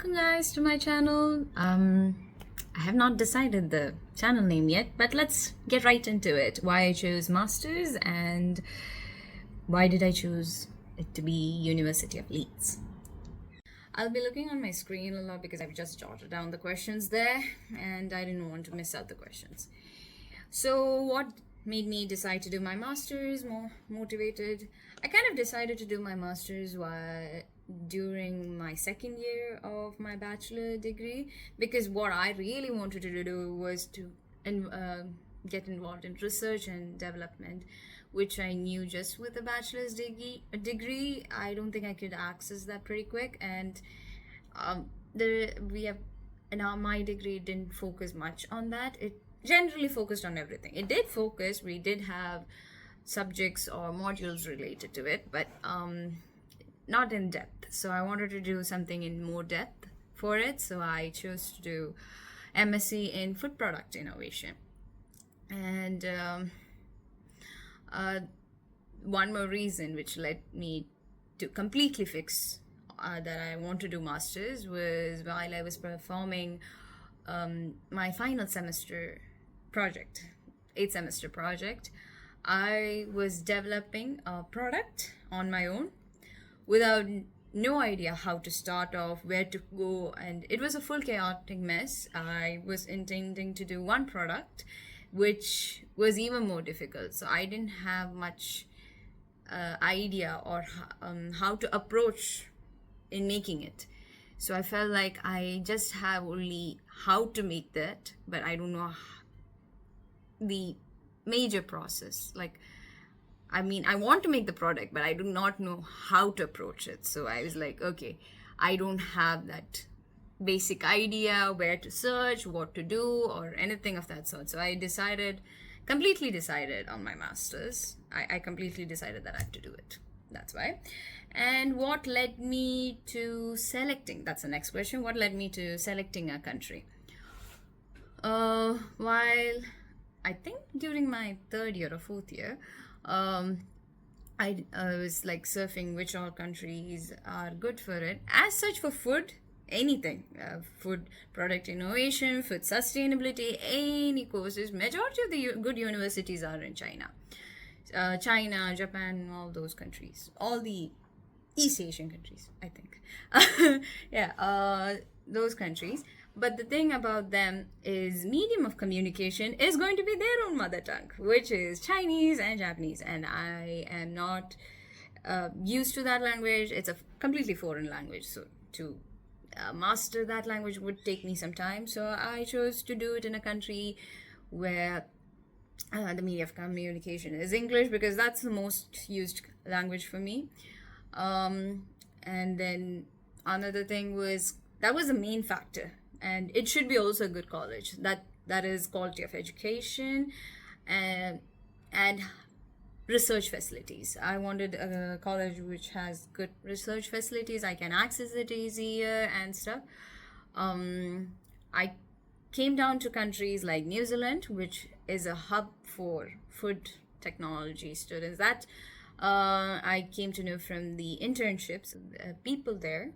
Welcome guys to my channel. I have not decided the channel name yet, but let's get right into it. Why I chose Masters and why did I choose it to be University of Leeds. I'll be looking on my screen a lot because I've just jotted down the questions there and I didn't want to miss out the questions. So what made me decide to do my Masters, more motivated? I kind of decided to do my Masters during my second year of my bachelor degree, because what I really wanted to do was to get involved in research and development, which I knew just with a bachelor's degree I don't think I could access that pretty quick. And my degree didn't focus much on that. It generally focused on everything. It did focus, we did have subjects or modules related to it, but not in depth. So I wanted to do something in more depth for it, so I chose to do MSc in food product innovation. And one more reason which led me to completely fix that I want to do masters was while I was performing my final semester project, 8th semester project. I was developing a product on my own without no idea how to start off, where to go, and it was a full chaotic mess. I was intending to do one product, which was even more difficult, so I didn't have much idea or how to approach in making it. So I felt like I just have only how to make that, but I don't know the major process. Like, I mean, I want to make the product, but I do not know how to approach it. So I was like, okay, I don't have that basic idea where to search, what to do, or anything of that sort. So I completely decided on my master's. I completely decided that I have to do it. That's why. And what led me to selecting? That's the next question. What led me to selecting a country? While I think during my third year or fourth year, I was like surfing which all countries are good for it. As such, for food, anything, food product innovation, food sustainability, any courses, majority of the good universities are in China. China, Japan, all those countries, all the East Asian countries, I think. Those countries. But the thing about them is medium of communication is going to be their own mother tongue, which is Chinese and Japanese. And I am not used to that language. It's a completely foreign language. So to master that language would take me some time. So I chose to do it in a country where the medium of communication is English, because that's the most used language for me. And then another thing was, that was the main factor. And it should be also a good college. That is quality of education and research facilities. I wanted a college which has good research facilities. I can access it easier and stuff. I came down to countries like New Zealand, which is a hub for food technology students. That I came to know from the internships. People there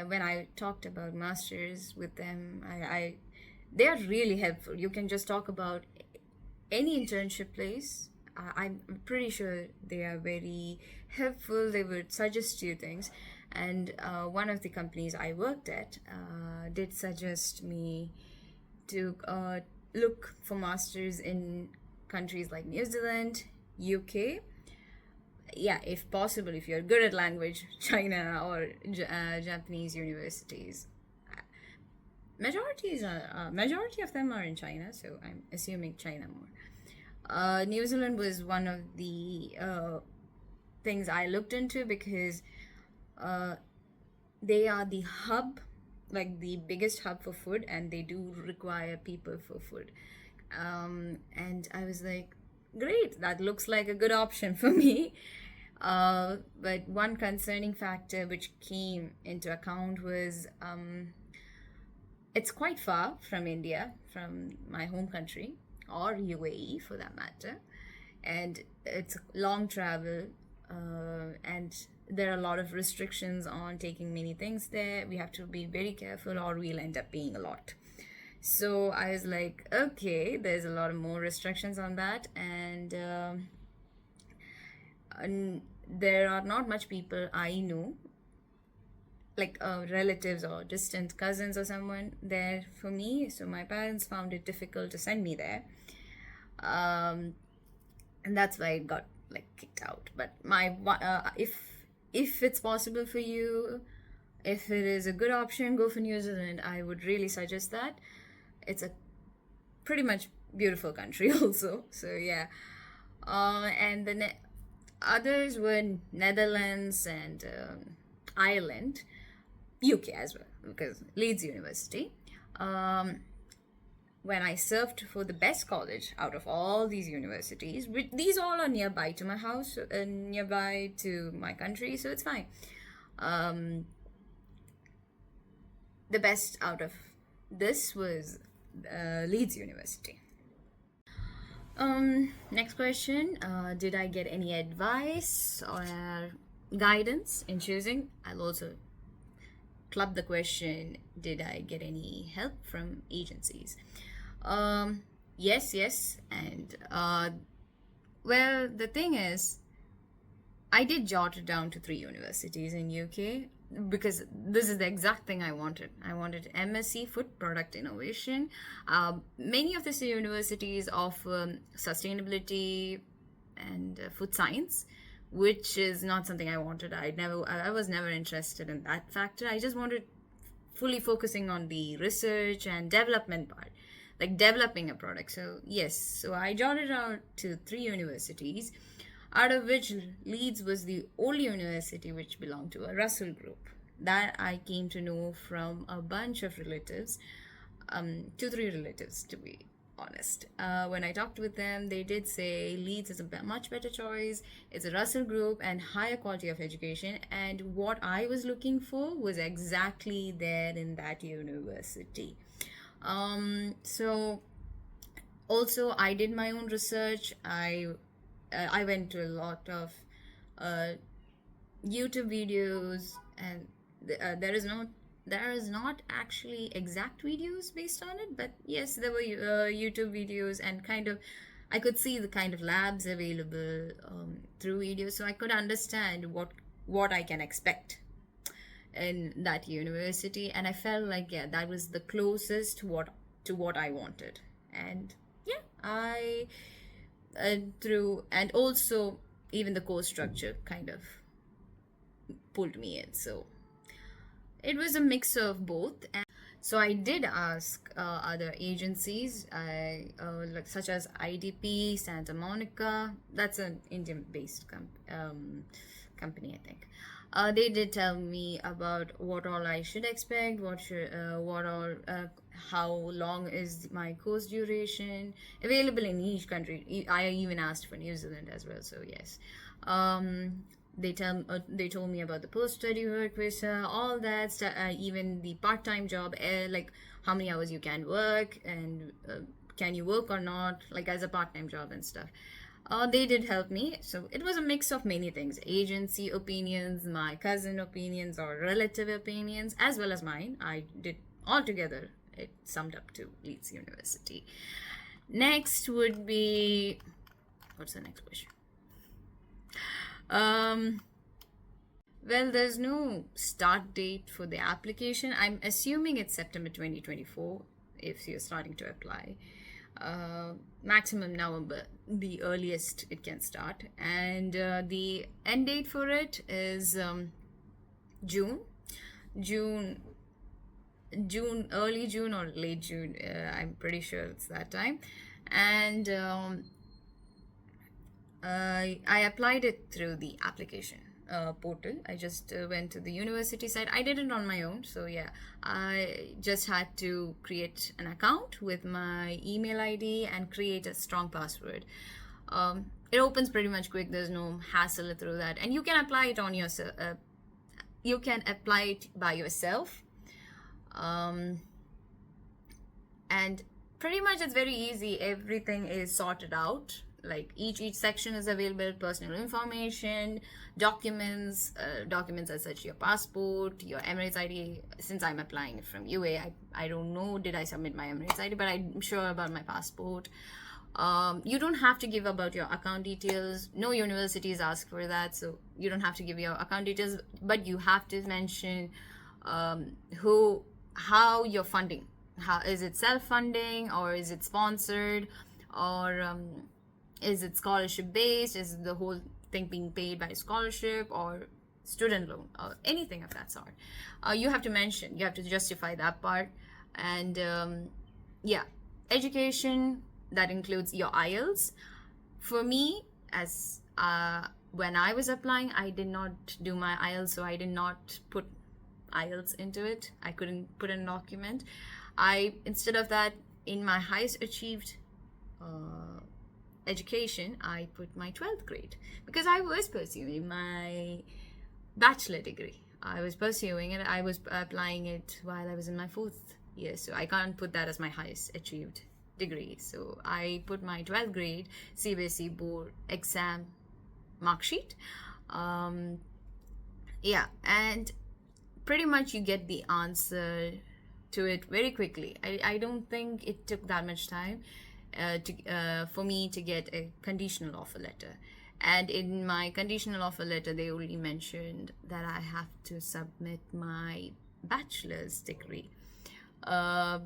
when I talked about masters with them, they are really helpful. You can just talk about any internship place. I'm pretty sure they are very helpful. They would suggest you things. And one of the companies I worked at did suggest me to look for masters in countries like New Zealand, UK. Yeah, if possible, if you're good at language, China or Japanese universities. Majority of them are in China, so I'm assuming China more. New Zealand was one of the things I looked into, because they are the hub, like the biggest hub for food, and they do require people for food. And I was like, great, that looks like a good option for me. But one concerning factor which came into account was it's quite far from India, from my home country, or UAE for that matter, and it's long travel, and there are a lot of restrictions on taking many things there. We have to be very careful, or we'll end up paying a lot. So I was like, okay, there's a lot of more restrictions on that, and there are not much people I know, like relatives or distant cousins or someone there for me. So my parents found it difficult to send me there, um, and that's why it got like kicked out. But if it's possible for you, if it is a good option, go for New Zealand. I would really suggest that. It's a pretty much beautiful country also. So yeah, and the others were Netherlands and Ireland, UK as well, because Leeds University. Um, when I served for the best college out of all these universities, which these all are nearby to my house, nearby to my country, so it's fine. Um, the best out of this was Leeds University. Next question. Did I get any advice or guidance in choosing? I'll also club the question, did I get any help from agencies? Yes. And well, the thing is, I did jot it down to 3 universities in UK because this is the exact thing I wanted. I wanted MSc Food Product Innovation. Many of these universities offer sustainability and food science, which is not something I wanted. I was never interested in that factor. I just wanted fully focusing on the research and development part, like developing a product. So yes, so I jotted out to 3 universities, out of which Leeds was the only university which belonged to a Russell group. That I came to know from a bunch of relatives, 2-3 relatives to be honest. When I talked with them, they did say Leeds is a much better choice. It's a Russell group and higher quality of education. And what I was looking for was exactly there in that university. So also I did my own research. I went to a lot of YouTube videos, and there is not actually exact videos based on it, but yes, there were YouTube videos, and kind of I could see the kind of labs available through videos, so I could understand what I can expect in that university, and I felt like that was the closest to what I wanted. And yeah, I through, and also even the course structure kind of pulled me in, so it was a mix of both. And so I did ask other agencies, like such as IDP, Santa Monica. That's an Indian-based company, I think. They did tell me about what all I should expect, how long is my course duration available in each country. I even asked for New Zealand as well, so yes. They told me about the post-study work visa, all that stuff, even the part-time job, like how many hours you can work, and can you work or not, like as a part-time job and stuff. They did help me. So it was a mix of many things: agency opinions, my cousin opinions or relative opinions, as well as mine. I did all together. It summed up to Leeds University. Next would be, what's the next question? Well, there's no start date for the application. I'm assuming it's September 2024 if you're starting to apply. Maximum November, the earliest it can start. And the end date for it is June, early June or late June. I'm pretty sure it's that time. And I applied it through the application portal. I just went to the university site. I did it on my own. So yeah, I just had to create an account with my email ID and create a strong password. It opens pretty much quick. There's no hassle through that, and you can apply it on yourself. You can apply it by yourself, and pretty much it's very easy. Everything is sorted out. Like each section is available: personal information, documents as such, your passport, your Emirates ID. Since I'm applying from UA, I don't know did I submit my Emirates ID, but I'm sure about my passport. You don't have to give about your account details. No universities ask for that, so you don't have to give your account details, but you have to mention how you're funding. How is it self-funding, or is it sponsored, or is it scholarship based? Is the whole thing being paid by scholarship or student loan or anything of that sort? You have to mention. You have to justify that part, and yeah, education, that includes your IELTS. For me, as when I was applying, I did not do my IELTS, so I did not put IELTS into it. I couldn't put in a document. Instead of that, in my highest achieved education, I put my 12th grade, because I was pursuing my bachelor degree. I was pursuing it. I was applying it while I was in my 4th year, so I can't put that as my highest achieved degree. So I put my 12th grade CBSE board exam mark sheet. Yeah, and pretty much you get the answer to it very quickly. I don't think it took that much time for me to get a conditional offer letter. And in my conditional offer letter, they only mentioned that I have to submit my bachelor's degree,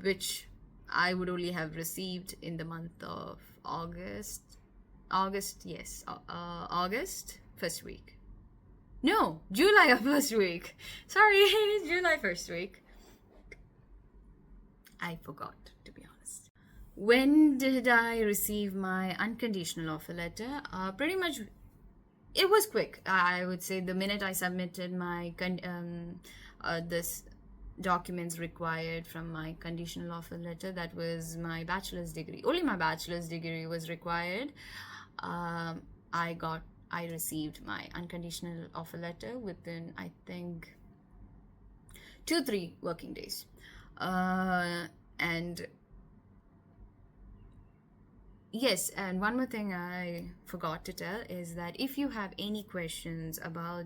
which I would only have received in the month of August. August, first week. No, July of first week. Sorry, July first week. I forgot, to be honest. When did I receive my unconditional offer letter? Pretty much, it was quick. I would say the minute I submitted my this documents required from my conditional offer letter, that was my bachelor's degree. Only my bachelor's degree was required. I received my unconditional offer letter within, I think, 2-3 working days. And yes, and one more thing I forgot to tell is that if you have any questions about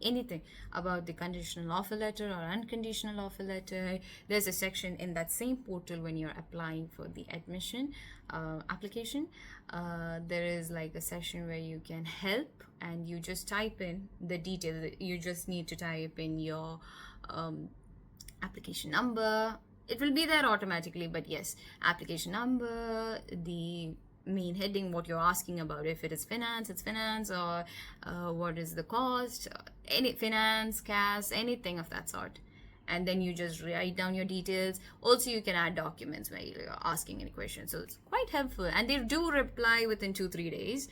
anything about the conditional offer letter or unconditional offer letter, there's a section in that same portal when you're applying for the admission application. There is like a section where you can help, and you just type in the details. You just need to type in your application number. It will be there automatically, but yes, application number, the main heading, what you're asking about. If it is finance, it's finance, or what is the cost, any finance, cash, anything of that sort. And then you just write down your details. Also, you can add documents where you're asking any questions. So it's quite helpful. And they do reply within 2-3 days.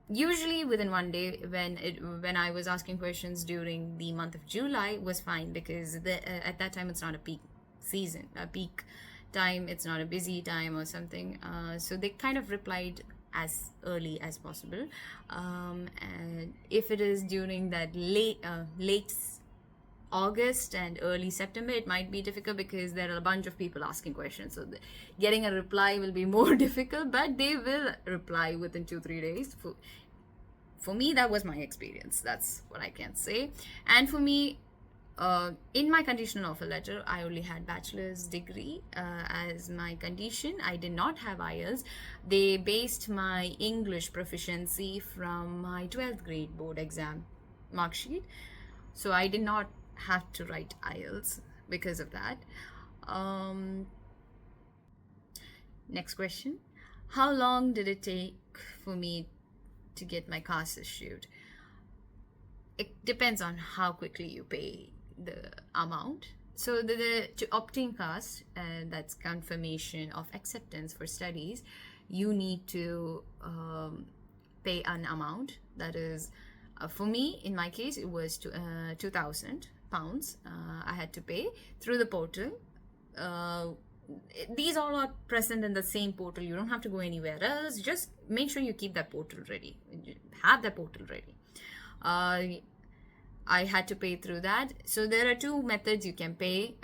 Usually within 1 day. When I was asking questions during the month of July, was fine, because at that time it's not a peak season, a peak time, it's not a busy time or something, so they kind of replied as early as possible. And if it is during that late August and early September, it might be difficult because there are a bunch of people asking questions, so getting a reply will be more difficult, but they will reply within 2-3 days. For me, that was my experience. That's what I can say. And for me, in my conditional offer letter, I only had bachelor's degree as my condition. I did not have IELTS. They based my English proficiency from my 12th grade board exam mark sheet. So I did not have to write IELTS because of that. Next question. How long did it take for me to get my CAS issued? It depends on how quickly you pay the amount. So to obtain CAS, that's confirmation of acceptance for studies, you need to pay an amount. That is, for me, in my case, it was £2,000. I had to pay through the portal. These all are present in the same portal. You don't have to go anywhere else. Just make sure you keep that portal ready. Have that portal ready. I had to pay through that. So there are two methods you can pay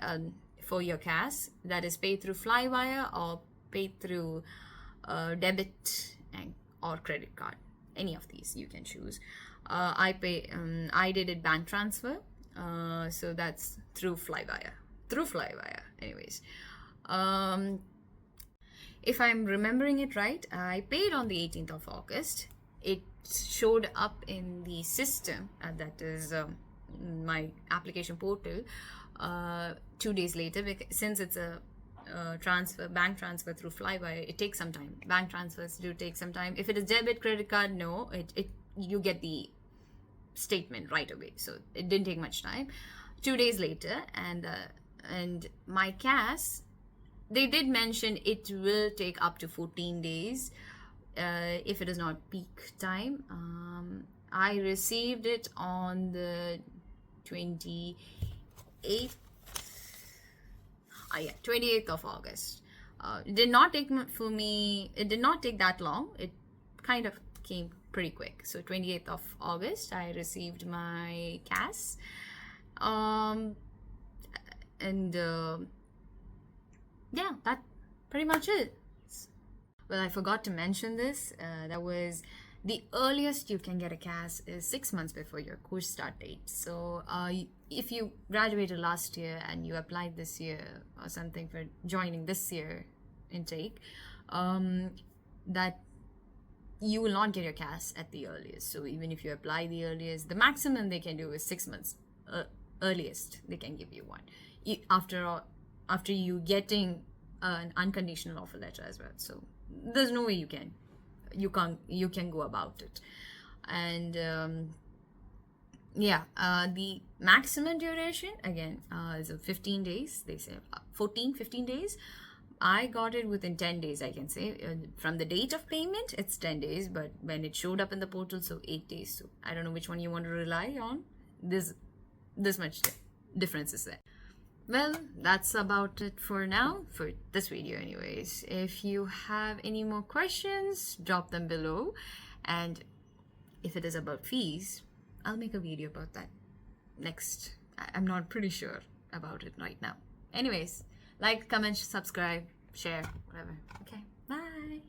for your CAS. That is pay through Flywire or pay through debit or credit card. Any of these you can choose. I did it bank transfer, so that's through Flywire. Anyways, if I'm remembering it right, I paid on the 18th of August. It showed up in the system, that is my application portal, 2 days later, because since it's a bank transfer through Flywire, it takes some time. Bank transfers do take some time. If it is debit, credit card, no, you get the statement right away. So it didn't take much time. 2 days later, and my CAS, they did mention it will take up to 14 days if it is not peak time. I received it on the 28th. 28th of August. It did not take it did not take that long. It kind of came pretty quick. So 28th of August, I received my CAS. Yeah, that pretty much it. Well, I forgot to mention this. That was the earliest you can get a CAS is 6 months before your course start date. So if you graduated last year and you applied this year or something for joining this year intake, that you will not get your CAS at the earliest. So even if you apply the earliest, the maximum they can do is 6 months. Earliest they can give you one. After you getting an unconditional offer letter as well. So there's no way you can go about it. And the maximum duration again is 15 days. They say 15 days. I got it within 10 days, I can say. From the date of payment, it's 10 days, but when it showed up in the portal, so 8 days. So I don't know which one you want to rely on. This much difference is there. Well, that's about it for now, for this video anyways. If you have any more questions, drop them below. And if it is about fees, I'll make a video about that next. I'm not pretty sure about it right now. Anyways, like, comment, subscribe, share, whatever. Okay, bye.